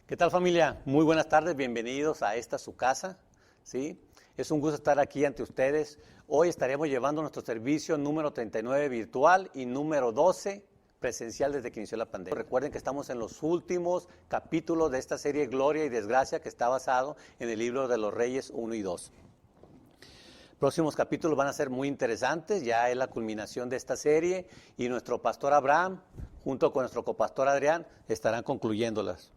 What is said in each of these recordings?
¿Qué tal, familia? Muy buenas tardes, bienvenidos a esta su casa, ¿sí? Es un gusto estar aquí ante ustedes. Hoy estaremos llevando nuestro servicio número 39 virtual y número 12 presencial desde que inició la pandemia. Recuerden que estamos en los últimos capítulos de esta serie Gloria y Desgracia, que está basado en el libro de los Reyes 1 y 2. Próximos capítulos van a ser muy interesantes, ya es la culminación de esta serie y nuestro pastor Abraham, junto con nuestro copastor Adrián, estarán concluyéndolas.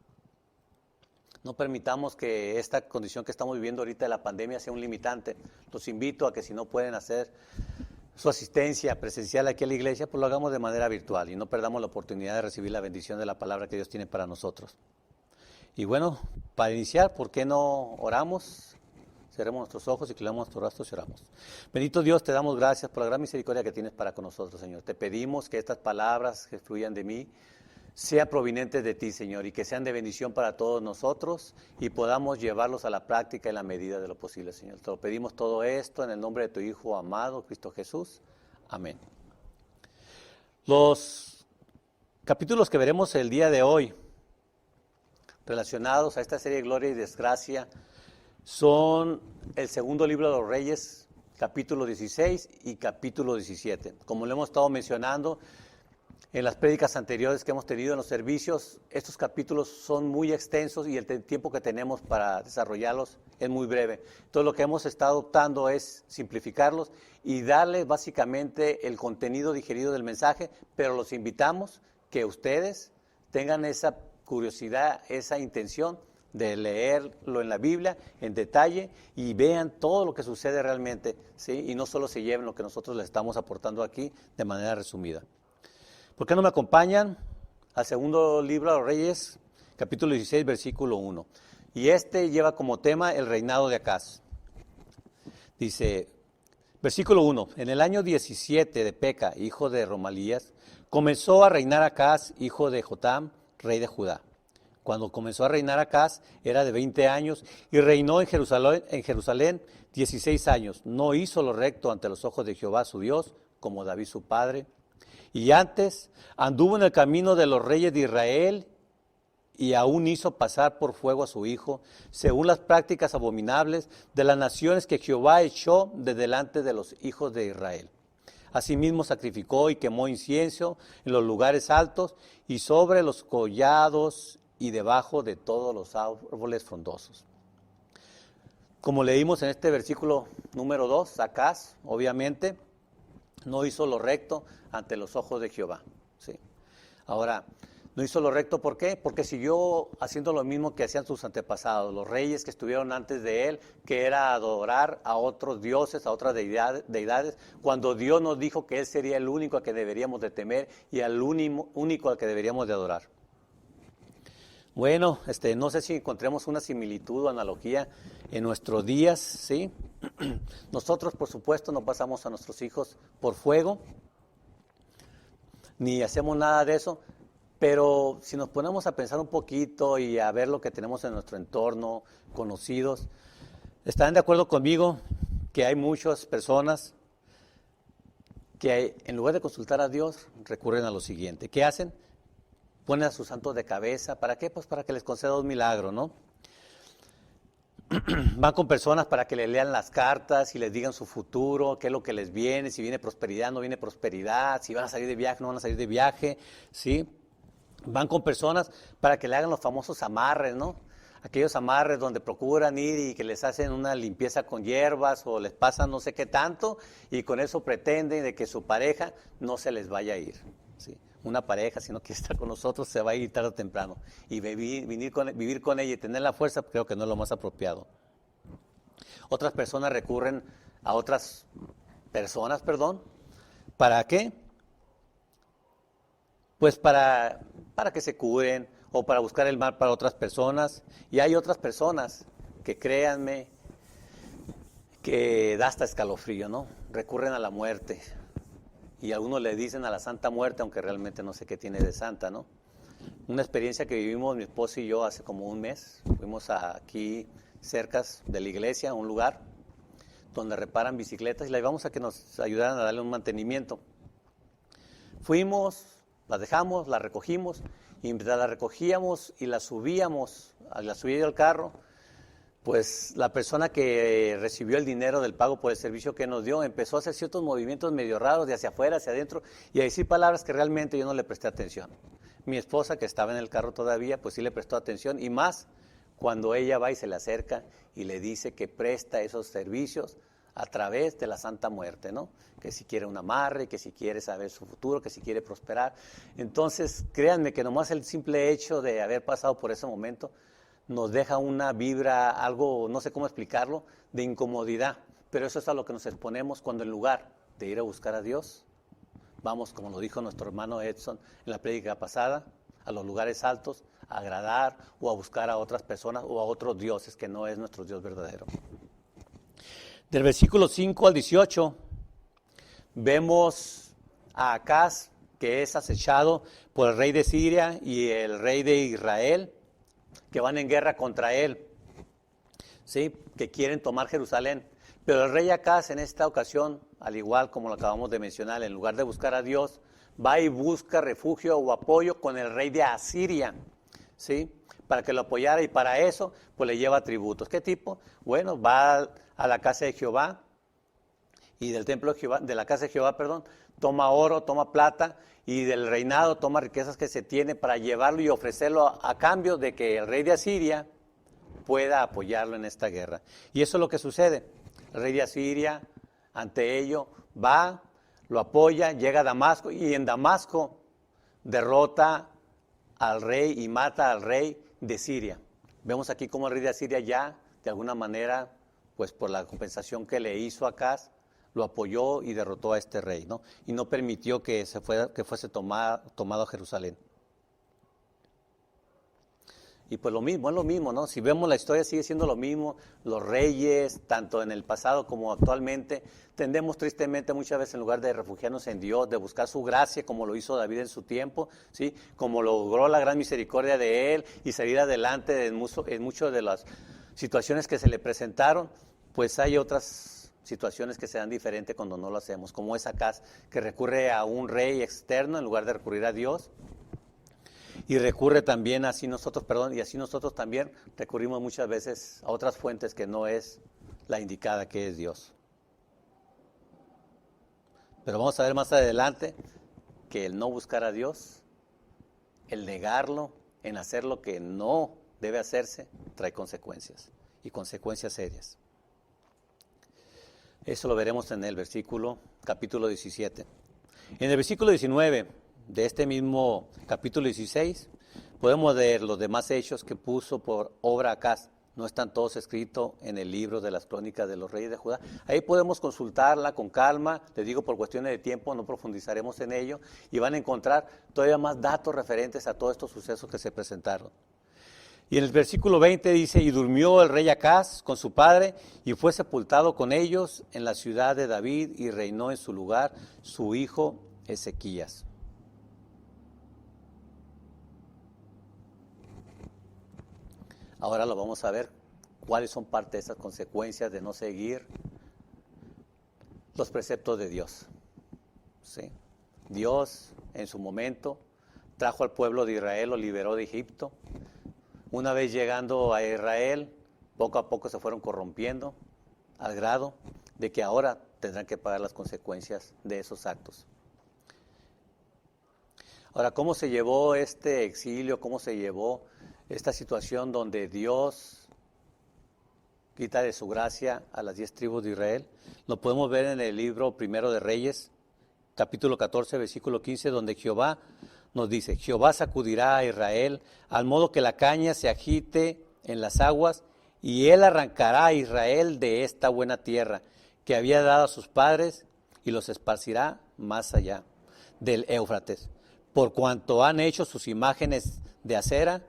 No permitamos que esta condición que estamos viviendo ahorita de la pandemia sea un limitante. Los invito a que si no pueden hacer su asistencia presencial aquí a la iglesia, pues lo hagamos de manera virtual y no perdamos la oportunidad de recibir la bendición de la palabra que Dios tiene para nosotros. Y bueno, para iniciar, ¿por qué no oramos? Cerremos nuestros ojos y clavemos nuestros rostros y oramos. Bendito Dios, te damos gracias por la gran misericordia que tienes para con nosotros, Señor. Te pedimos que estas palabras que fluyan de mí sean provenientes de ti, Señor, y que sean de bendición para todos nosotros y podamos llevarlos a la práctica en la medida de lo posible, Señor. Te lo pedimos todo esto en el nombre de tu Hijo amado, Cristo Jesús. Amén. Los capítulos que veremos el día de hoy, relacionados a esta serie de Gloria y Desgracia, son el segundo libro de los Reyes, capítulo 16 y capítulo 17. Como lo hemos estado mencionando en las prédicas anteriores que hemos tenido en los servicios, estos capítulos son muy extensos y el tiempo que tenemos para desarrollarlos es muy breve. Entonces lo que hemos estado optando es simplificarlos y darles básicamente el contenido digerido del mensaje, pero los invitamos que ustedes tengan esa curiosidad, esa intención de leerlo en la Biblia en detalle y vean todo lo que sucede realmente, ¿sí? Y no solo se lleven lo que nosotros les estamos aportando aquí de manera resumida. ¿Por qué no me acompañan al segundo libro de los Reyes, capítulo 16, versículo 1? Y este lleva como tema el reinado de Acaz. Dice, versículo 1, en el año 17 de Peca, hijo de Romalías, comenzó a reinar Acaz, hijo de Jotam, rey de Judá. Cuando comenzó a reinar Acaz, era de 20 años y reinó en Jerusalén 16 años. No hizo lo recto ante los ojos de Jehová su Dios, como David su padre. Y antes anduvo en el camino de los reyes de Israel y aún hizo pasar por fuego a su hijo, según las prácticas abominables de las naciones que Jehová echó de delante de los hijos de Israel. Asimismo sacrificó y quemó incienso en los lugares altos y sobre los collados y debajo de todos los árboles frondosos. Como leímos en este versículo número 2, Acaz, obviamente, no hizo lo recto ante los ojos de Jehová. ¿Sí? Ahora, no hizo lo recto, ¿por qué? Porque siguió haciendo lo mismo que hacían sus antepasados, los reyes que estuvieron antes de él, que era adorar a otros dioses, a otras deidades, cuando Dios nos dijo que él sería el único al que deberíamos de temer y al único al que deberíamos de adorar. Bueno, no sé si encontremos una similitud o analogía en nuestros días, ¿sí? Nosotros, por supuesto, no pasamos a nuestros hijos por fuego, ni hacemos nada de eso, pero si nos ponemos a pensar un poquito y a ver lo que tenemos en nuestro entorno, conocidos, ¿estarán de acuerdo conmigo que hay muchas personas que en lugar de consultar a Dios recurren a lo siguiente? ¿Qué hacen? Ponen a sus santos de cabeza. ¿Para qué? Pues para que les conceda un milagro, ¿no? Van con personas para que les lean las cartas y les digan su futuro, qué es lo que les viene, si viene prosperidad, no viene prosperidad, si van a salir de viaje, no van a salir de viaje, ¿sí? Van con personas para que le hagan los famosos amarres, ¿no? Aquellos amarres donde procuran ir y que les hacen una limpieza con hierbas o les pasan no sé qué tanto y con eso pretenden de que su pareja no se les vaya a ir, ¿sí? Una pareja, si no quiere estar con nosotros, se va a ir tarde o temprano. Y vivir con ella y tener la fuerza, creo que no es lo más apropiado. Otras personas recurren a otras personas, ¿para qué? Pues para que se curen o para buscar el mal para otras personas. Y hay otras personas que, créanme, que da hasta escalofrío, ¿no? Recurren a la muerte. Y algunos le dicen a la Santa Muerte, aunque realmente no sé qué tiene de santa, ¿no? Una experiencia que vivimos mi esposo y yo hace como un mes. Fuimos aquí cerca de la iglesia, a un lugar donde reparan bicicletas y la llevamos a que nos ayudaran a darle un mantenimiento. Fuimos, las dejamos, las recogimos y mientras la recogíamos y la subíamos, la subía yo al carro, pues la persona que recibió el dinero del pago por el servicio que nos dio empezó a hacer ciertos movimientos medio raros de hacia afuera, hacia adentro y a decir palabras que realmente yo no le presté atención. Mi esposa, que estaba en el carro todavía, pues sí le prestó atención y más cuando ella va y se le acerca y le dice que presta esos servicios a través de la Santa Muerte, ¿no? Que si quiere un amarre, que si quiere saber su futuro, que si quiere prosperar. Entonces, créanme que nomás el simple hecho de haber pasado por ese momento nos deja una vibra, algo, no sé cómo explicarlo, de incomodidad. Pero eso es a lo que nos exponemos cuando en lugar de ir a buscar a Dios, vamos, como lo dijo nuestro hermano Edson en la prédica pasada, a los lugares altos, a agradar o a buscar a otras personas o a otros dioses que no es nuestro Dios verdadero. Del versículo 5 al 18 vemos a Acaz, que es acechado por el rey de Siria y el rey de Israel, que van en guerra contra él, ¿sí? Que quieren tomar Jerusalén. Pero el rey Acaz en esta ocasión, al igual como lo acabamos de mencionar, en lugar de buscar a Dios, va y busca refugio o apoyo con el rey de Asiria, ¿sí? Para que lo apoyara y para eso pues le lleva tributos. ¿Qué tipo? Bueno, va a la casa de Jehová y del templo de Jehová, de la casa de Jehová, perdón, toma oro, toma plata y del reinado toma riquezas que se tiene para llevarlo y ofrecerlo a cambio de que el rey de Asiria pueda apoyarlo en esta guerra. Y eso es lo que sucede. El rey de Asiria, ante ello, va, lo apoya, llega a Damasco y en Damasco derrota al rey y mata al rey de Siria. Vemos aquí cómo el rey de Asiria ya, de alguna manera, pues por la compensación que le hizo a Acaz, lo apoyó y derrotó a este rey, ¿no? Y no permitió que fuese tomado Jerusalén. Y pues lo mismo, es lo mismo, ¿no? Si vemos la historia sigue siendo lo mismo, los reyes, tanto en el pasado como actualmente, tendemos tristemente muchas veces en lugar de refugiarnos en Dios, de buscar su gracia como lo hizo David en su tiempo, ¿sí? Como logró la gran misericordia de él y salir adelante en muchas de las situaciones que se le presentaron, pues hay otras situaciones que se dan diferente cuando no lo hacemos, como es Acaz, que recurre a un rey externo en lugar de recurrir a Dios. Y recurre también y así nosotros también recurrimos muchas veces a otras fuentes que no es la indicada, que es Dios. Pero vamos a ver más adelante que el no buscar a Dios, el negarlo, en hacer lo que no debe hacerse, trae consecuencias, y consecuencias serias. Eso lo veremos en el capítulo 17. En el versículo 19 de este mismo capítulo 16, podemos leer los demás hechos que puso por obra Acaz. No están todos escritos en el libro de las crónicas de los reyes de Judá. Ahí podemos consultarla con calma. Les digo, por cuestiones de tiempo no profundizaremos en ello. Y van a encontrar todavía más datos referentes a todos estos sucesos que se presentaron. Y en el versículo 20 dice, y durmió el rey Acaz con su padre, y fue sepultado con ellos en la ciudad de David, y reinó en su lugar su hijo Ezequías. Ahora lo vamos a ver, cuáles son parte de esas consecuencias de no seguir los preceptos de Dios. ¿Sí? Dios, en su momento, trajo al pueblo de Israel, lo liberó de Egipto. Una vez llegando a Israel, poco a poco se fueron corrompiendo, al grado de que ahora tendrán que pagar las consecuencias de esos actos. Ahora, ¿cómo se llevó este exilio? ¿Cómo se llevó esta situación donde Dios quita de su gracia a las 10 tribus de Israel? Lo podemos ver en el libro Primero de Reyes, capítulo 14, versículo 15, donde Jehová nos dice, Jehová sacudirá a Israel, al modo que la caña se agite en las aguas, y él arrancará a Israel de esta buena tierra que había dado a sus padres, y los esparcirá más allá del Éufrates, por cuanto han hecho sus imágenes de acera,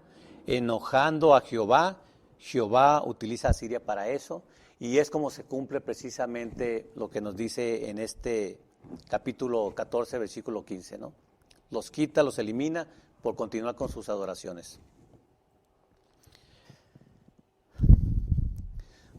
enojando a Jehová. Jehová utiliza a Siria para eso, y es como se cumple precisamente lo que nos dice en este capítulo 14, versículo 15, ¿no? Los quita, los elimina por continuar con sus adoraciones.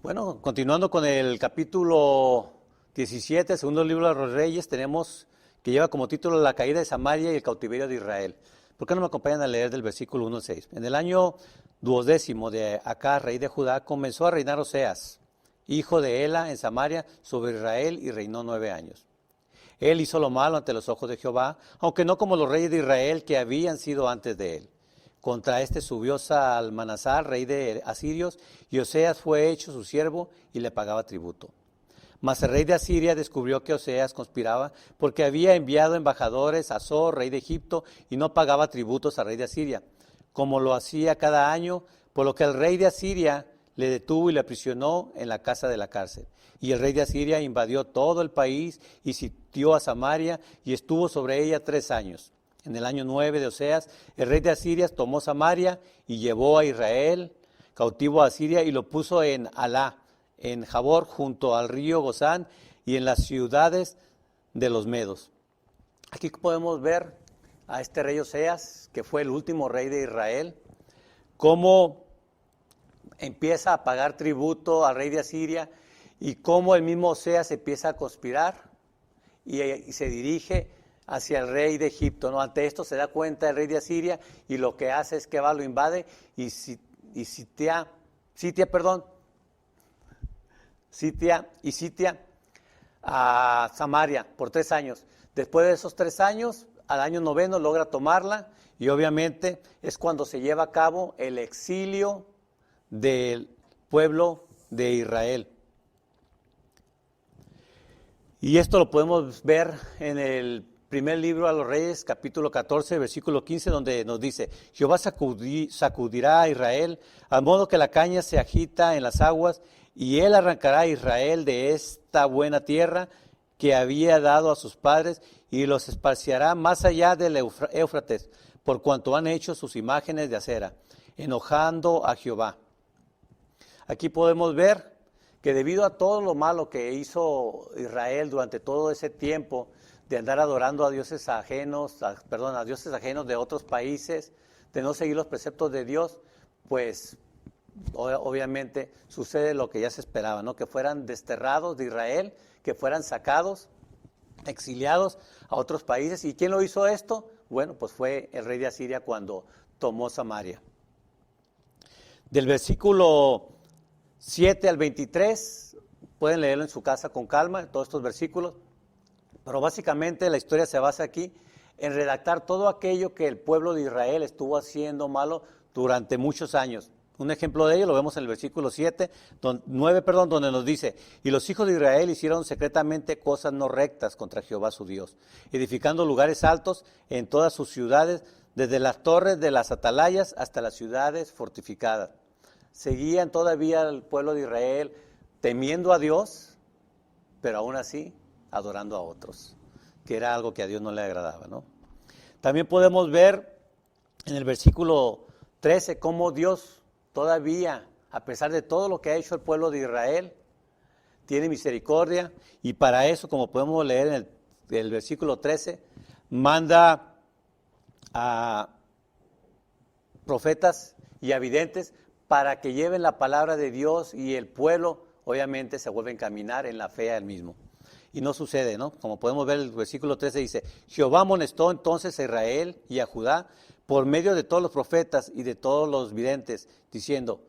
Bueno, continuando con el capítulo 17, segundo libro de los Reyes, tenemos que lleva como título La caída de Samaria y el cautiverio de Israel. ¿Por qué no me acompañan a leer del versículo 1 al 6? En el año 12º de Acaz, rey de Judá, comenzó a reinar Oseas, hijo de Ela, en Samaria, sobre Israel, y reinó 9 años. Él hizo lo malo ante los ojos de Jehová, aunque no como los reyes de Israel que habían sido antes de él. Contra este subió Salmanasar, rey de asirios, y Oseas fue hecho su siervo y le pagaba tributo. Mas el rey de Asiria descubrió que Oseas conspiraba porque había enviado embajadores a Zor, rey de Egipto, y no pagaba tributos al rey de Asiria, como lo hacía cada año, por lo que el rey de Asiria le detuvo y le aprisionó en la casa de la cárcel. Y el rey de Asiria invadió todo el país y sitió a Samaria y estuvo sobre ella 3 años. En el año 9 de Oseas, el rey de Asiria tomó Samaria y llevó a Israel cautivo a Asiria y lo puso en Alá, en Jabor, junto al río Gozán y en las ciudades de los medos. Aquí podemos ver a este rey Oseas, que fue el último rey de Israel, cómo empieza a pagar tributo al rey de Asiria y cómo el mismo Oseas empieza a conspirar y se dirige hacia el rey de Egipto, ¿no? Ante esto se da cuenta el rey de Asiria y lo que hace es que va, lo invade y sitia a Samaria por 3 años. Después de esos 3 años, al año 9 logra tomarla y obviamente es cuando se lleva a cabo el exilio del pueblo de Israel. Y esto lo podemos ver en el primer libro a los Reyes, capítulo 14, versículo 15, donde nos dice: Jehová sacudirá a Israel, al modo que la caña se agita en las aguas, y él arrancará a Israel de esta buena tierra que había dado a sus padres, y los esparciará más allá del Éufrates, por cuanto han hecho sus imágenes de acera, enojando a Jehová. Aquí podemos ver que debido a todo lo malo que hizo Israel durante todo ese tiempo, de andar adorando a dioses ajenos, a dioses ajenos de otros países, de no seguir los preceptos de Dios, pues obviamente sucede lo que ya se esperaba, ¿no? Que fueran desterrados de Israel, que fueran sacados, exiliados a otros países. ¿Y quién lo hizo esto? Bueno, pues fue el rey de Asiria cuando tomó Samaria. Del versículo 7 al 23, pueden leerlo en su casa con calma, todos estos versículos. Pero básicamente la historia se basa aquí en redactar todo aquello que el pueblo de Israel estuvo haciendo malo durante muchos años. Un ejemplo de ello lo vemos en el versículo 9, donde nos dice: y los hijos de Israel hicieron secretamente cosas no rectas contra Jehová su Dios, edificando lugares altos en todas sus ciudades, desde las torres de las atalayas hasta las ciudades fortificadas. Seguían todavía el pueblo de Israel temiendo a Dios, pero aún así adorando a otros, que era algo que a Dios no le agradaba, ¿no? También podemos ver en el versículo 13 cómo Dios todavía, a pesar de todo lo que ha hecho el pueblo de Israel, tiene misericordia, y para eso, como podemos leer en el versículo 13, manda a profetas y a videntes para que lleven la palabra de Dios, y el pueblo obviamente se vuelve a encaminar en la fe a él mismo. Y no sucede, ¿no? Como podemos ver, el versículo 13 dice: Jehová amonestó entonces a Israel y a Judá por medio de todos los profetas y de todos los videntes, diciendo: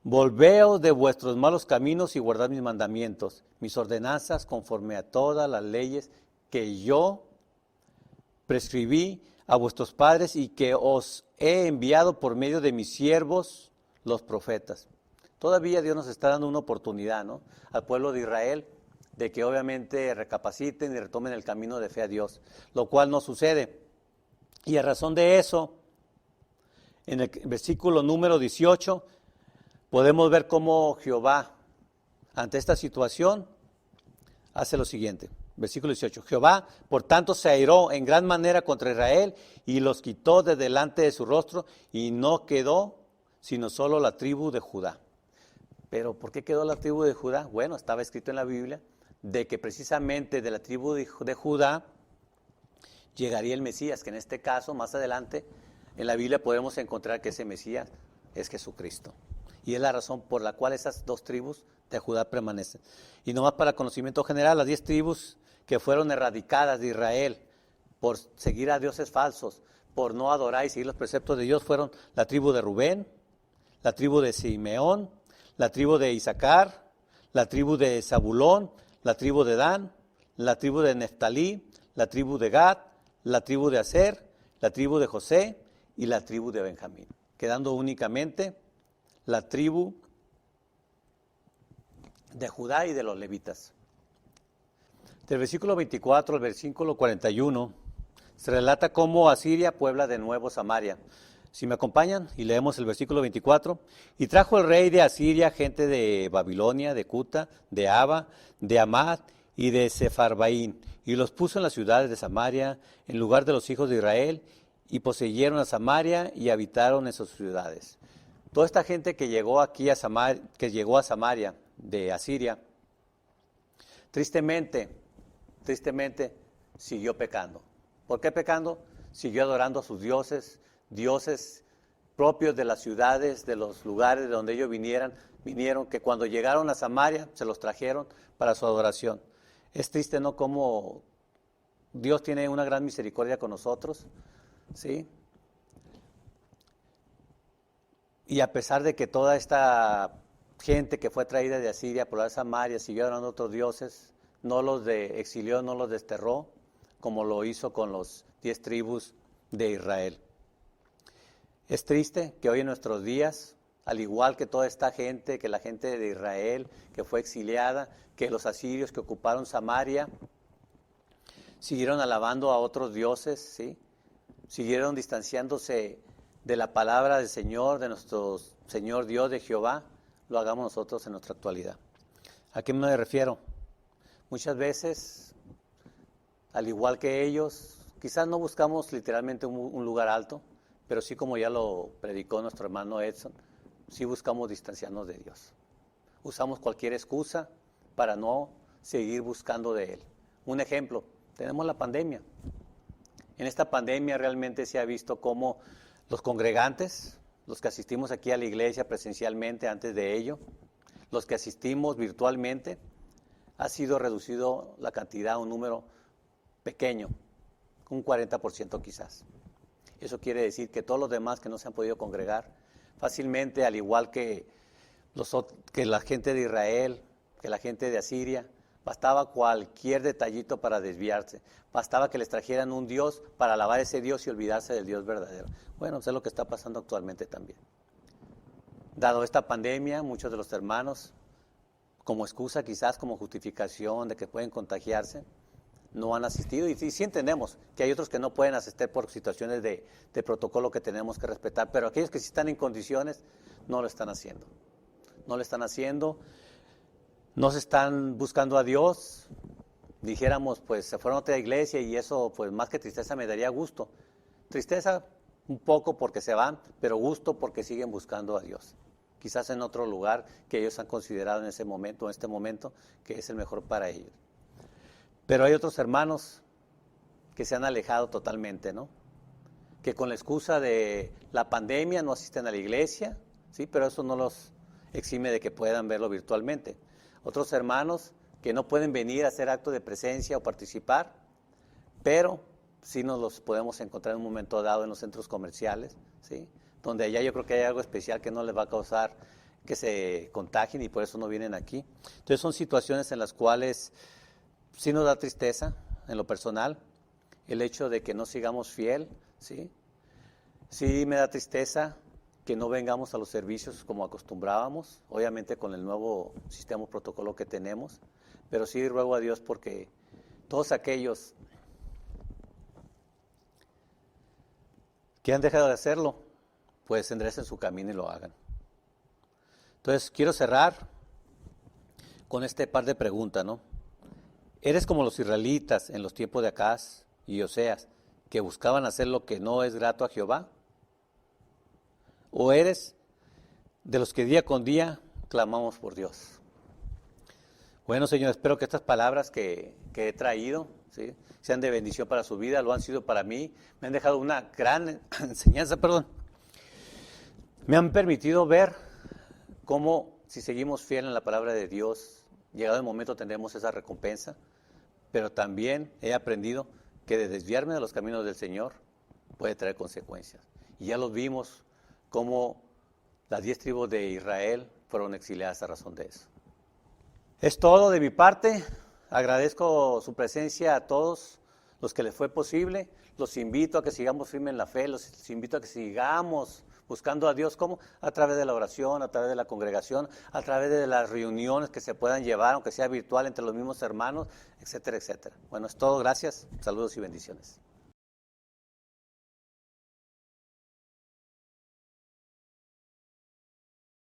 volveos de vuestros malos caminos y guardad mis mandamientos, mis ordenanzas, conforme a todas las leyes que yo prescribí a vuestros padres y que os he enviado por medio de mis siervos, los profetas. Todavía Dios nos está dando una oportunidad, ¿no?, al pueblo de Israel, de que obviamente recapaciten y retomen el camino de fe a Dios, lo cual no sucede. Y a razón de eso, en el versículo número 18, podemos ver cómo Jehová, ante esta situación, hace lo siguiente. Versículo 18: Jehová, por tanto, se airó en gran manera contra Israel y los quitó de delante de su rostro, y no quedó sino solo la tribu de Judá. Pero ¿por qué quedó la tribu de Judá? Bueno, estaba escrito en la Biblia de que precisamente de la tribu de Judá llegaría el Mesías, que en este caso, más adelante, en la Biblia podemos encontrar que ese Mesías es Jesucristo. Y es la razón por la cual esas 2 tribus de Judá permanecen. Y nomás para conocimiento general, las 10 tribus que fueron erradicadas de Israel por seguir a dioses falsos, por no adorar y seguir los preceptos de Dios fueron la tribu de Rubén, la tribu de Simeón, la tribu de Isaacar, la tribu de Zabulón, la tribu de Dan, la tribu de Neftalí, la tribu de Gad, la tribu de Aser, la tribu de José y la tribu de Benjamín, quedando únicamente la tribu de Judá y de los levitas. Del versículo 24 al versículo 41 se relata cómo Asiria puebla de nuevo Samaria. Si me acompañan y leemos el versículo 24, y trajo el rey de Asiria gente de Babilonia, de Cuta, de Aba, de Amad y de Sefarbaín, y los puso en las ciudades de Samaria, en lugar de los hijos de Israel, y poseyeron a Samaria y habitaron en sus ciudades. Toda esta gente que llegó aquí a Samaria de Asiria, tristemente siguió pecando. ¿Por qué pecando? Siguió adorando a sus dioses propios de las ciudades, de los lugares de donde ellos vinieron, que cuando llegaron a Samaria se los trajeron para su adoración. Es triste, ¿no?, cómo Dios tiene una gran misericordia con nosotros, ¿sí? Y a pesar de que toda esta gente que fue traída de Asiria por la Samaria siguió adorando a otros dioses, no los exilió, no los desterró, como lo hizo con los 10 tribus de Israel. Es triste que hoy en nuestros días, al igual que toda esta gente, que la gente de Israel que fue exiliada, que los asirios que ocuparon Samaria, siguieron alabando a otros dioses, ¿sí? Siguieron distanciándose de la palabra del Señor, de nuestro Señor Dios, de Jehová, lo hagamos nosotros en nuestra actualidad. ¿A qué me refiero? Muchas veces, al igual que ellos, quizás no buscamos literalmente un lugar alto, pero sí, como ya lo predicó nuestro hermano Edson, sí buscamos distanciarnos de Dios. Usamos cualquier excusa para no seguir buscando de Él. Un ejemplo, tenemos la pandemia. En esta pandemia realmente se ha visto cómo los congregantes, los que asistimos aquí a la iglesia presencialmente antes de ello, los que asistimos virtualmente, ha sido reducido la cantidad a un número pequeño, un 40% quizás. Eso quiere decir que todos los demás que no se han podido congregar, fácilmente, al igual que la gente de Israel, que la gente de Asiria, bastaba cualquier detallito para desviarse. Bastaba que les trajeran un Dios para alabar ese Dios y olvidarse del Dios verdadero. Bueno, eso es lo que está pasando actualmente también. Dado esta pandemia, muchos de los hermanos, como excusa quizás, como justificación de que pueden contagiarse, no han asistido. Y sí entendemos que hay otros que no pueden asistir por situaciones de protocolo que tenemos que respetar, pero aquellos que sí están en condiciones, no lo están haciendo. No lo están haciendo, no se están buscando a Dios. Dijéramos, pues se fueron a otra iglesia y eso, pues más que tristeza, me daría gusto. Tristeza un poco porque se van, pero gusto porque siguen buscando a Dios. Quizás en otro lugar que ellos han considerado en este momento, que es el mejor para ellos. Pero hay otros hermanos que se han alejado totalmente, ¿no? Que con la excusa de la pandemia no asisten a la iglesia, ¿sí? Pero eso no los exime de que puedan verlo virtualmente. Otros hermanos que no pueden venir a hacer acto de presencia o participar, pero sí nos los podemos encontrar en un momento dado en los centros comerciales, ¿sí? Donde allá yo creo que hay algo especial que no les va a causar que se contagien y por eso no vienen aquí. Entonces son situaciones en las cuales sí nos da tristeza en lo personal, el hecho de que no sigamos fiel, ¿sí? Sí me da tristeza que no vengamos a los servicios como acostumbrábamos, obviamente con el nuevo sistema protocolo que tenemos, pero sí ruego a Dios porque todos aquellos que han dejado de hacerlo, pues enderecen su camino y lo hagan. Entonces quiero cerrar con este par de preguntas, ¿no? ¿Eres como los israelitas en los tiempos de Acaz y Oseas, que buscaban hacer lo que no es grato a Jehová? ¿O eres de los que día con día clamamos por Dios? Bueno, Señor, espero que estas palabras que he traído, ¿sí?, sean de bendición para su vida, lo han sido para mí, me han dejado una gran enseñanza, me han permitido ver cómo si seguimos fiel en la palabra de Dios, llegado el momento tendremos esa recompensa, pero también he aprendido que de desviarme de los caminos del Señor puede traer consecuencias. Y ya los vimos cómo las 10 tribus de Israel fueron exiliadas a razón de eso. Es todo de mi parte. Agradezco su presencia a todos los que les fue posible. Los invito a que sigamos firmes en la fe. Los invito a que sigamos buscando a Dios. ¿Cómo? A través de la oración, a través de la congregación, a través de las reuniones que se puedan llevar, aunque sea virtual, entre los mismos hermanos, etcétera, etcétera. Bueno, es todo. Gracias. Saludos y bendiciones.